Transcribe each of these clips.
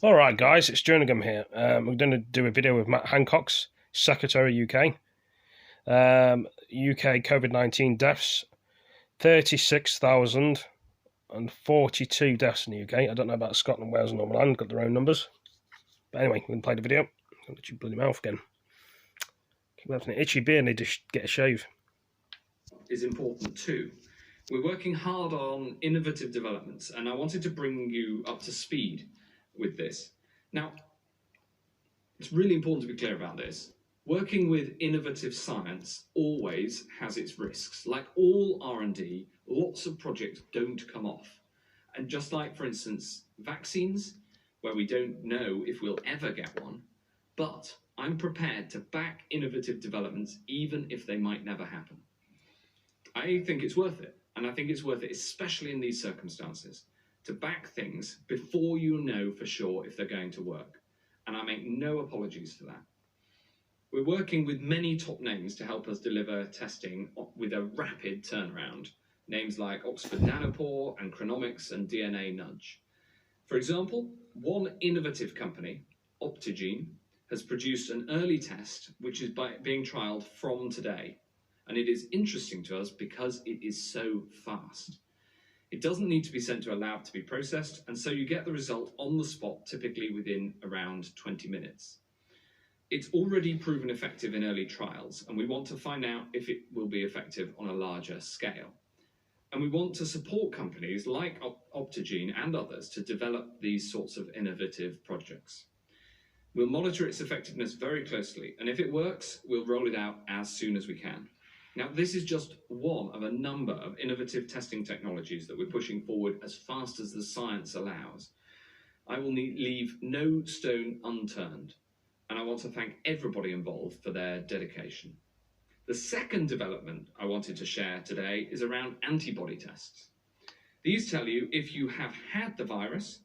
All right, guys, it's Jerningham here. We're going to do a video with Matt Hancock's Secretary UK. UK COVID-19 deaths, 36,042 deaths in the UK. I don't know about Scotland, Wales and Northern Ireland, got their own numbers. But anyway, we're going to play the video. I'll let you bloody mouth again. Keep having an itchy beard, need to get a shave. Is important too. We're working hard on innovative developments, and I wanted to bring you up to speed with this. Now, it's really important to be clear about this. Working with innovative science always has its risks. Like all R&D, lots of projects don't come off. And just like, for instance, vaccines, where we don't know if we'll ever get one, but I'm prepared to back innovative developments even if they might never happen. I think it's worth it, and I think it's worth it especially in these circumstances, to back things before you know for sure if they're going to work. And I make no apologies for that. We're working with many top names to help us deliver testing with a rapid turnaround. Names like Oxford Nanopore and Chronomics and DNA Nudge. For example, one innovative company, Optigene, has produced an early test which is being trialled from today. And it is interesting to us because it is so fast. It doesn't need to be sent to a lab to be processed, and so you get the result on the spot, typically within around 20 minutes. It's already proven effective in early trials, and we want to find out if it will be effective on a larger scale. And we want to support companies like Optigene and others to develop these sorts of innovative projects. We'll monitor its effectiveness very closely, and if it works, we'll roll it out as soon as we can. Now, this is just one of a number of innovative testing technologies that we're pushing forward as fast as the science allows. I will leave no stone unturned, and I want to thank everybody involved for their dedication. The second development I wanted to share today is around antibody tests. These tell you if you have had the virus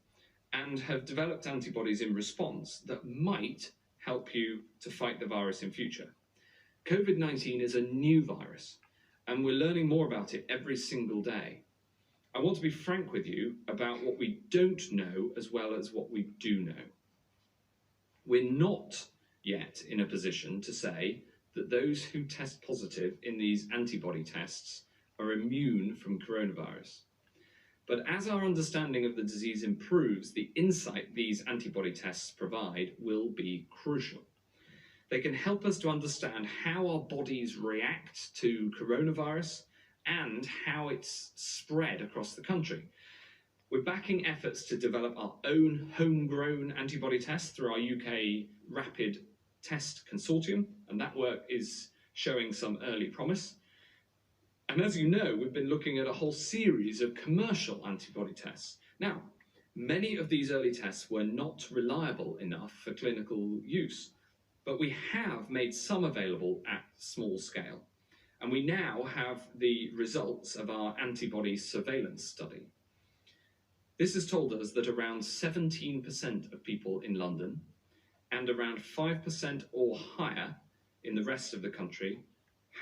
and have developed antibodies in response that might help you to fight the virus in future. COVID-19 is a new virus, and we're learning more about it every single day. I want to be frank with you about what we don't know as well as what we do know. We're not yet in a position to say that those who test positive in these antibody tests are immune from coronavirus. But as our understanding of the disease improves, the insight these antibody tests provide will be crucial. They can help us to understand how our bodies react to coronavirus and how it's spread across the country. We're backing efforts to develop our own homegrown antibody tests through our UK Rapid Test Consortium, and that work is showing some early promise. And as you know, we've been looking at a whole series of commercial antibody tests. Now, many of these early tests were not reliable enough for clinical use, but we have made some available at small scale. And we now have the results of our antibody surveillance study. This has told us that around 17% of people in London and around 5% or higher in the rest of the country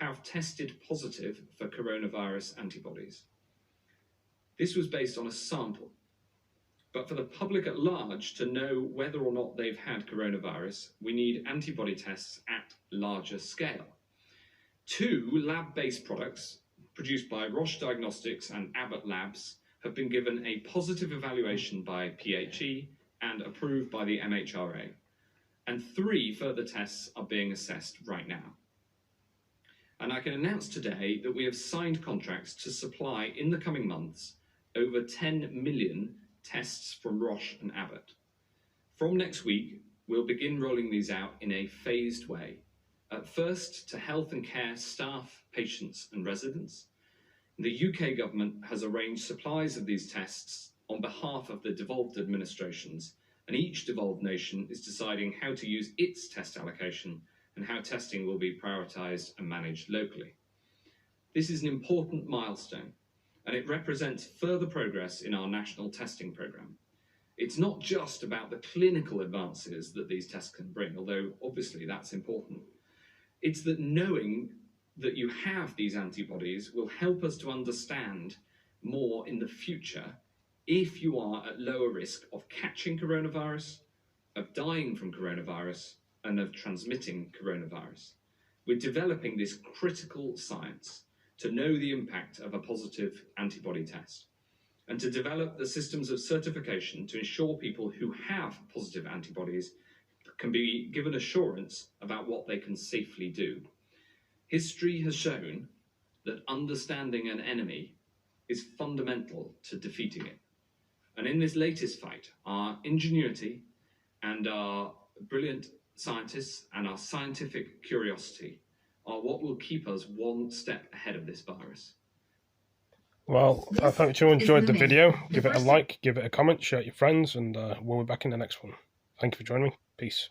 have tested positive for coronavirus antibodies. This was based on a sample. But for the public at large to know whether or not they've had coronavirus, we need antibody tests at larger scale. 2 lab-based products produced by Roche Diagnostics and Abbott Labs have been given a positive evaluation by PHE and approved by the MHRA. And 3 further tests are being assessed right now. And I can announce today that we have signed contracts to supply in the coming months over 10 million tests from Roche and Abbott. From next week, we'll begin rolling these out in a phased way. At first, to health and care staff, patients and residents. The UK government has arranged supplies of these tests on behalf of the devolved administrations, and each devolved nation is deciding how to use its test allocation and how testing will be prioritised and managed locally. This is an important milestone, and it represents further progress in our national testing programme. It's not just about the clinical advances that these tests can bring, although obviously that's important. It's that knowing that you have these antibodies will help us to understand more in the future if you are at lower risk of catching coronavirus of dying from coronavirus and of transmitting coronavirus. We're developing this critical science to know the impact of a positive antibody test and to develop the systems of certification to ensure people who have positive antibodies can be given assurance about what they can safely do. History has shown that understanding an enemy is fundamental to defeating it. And in this latest fight, our ingenuity and our brilliant scientists and our scientific curiosity are what will keep us one step ahead of this virus. Well, I hope you enjoyed the video. Give it a like, give it a comment, share it with your friends, and we'll be back in the next one. Thank you for joining me. Peace.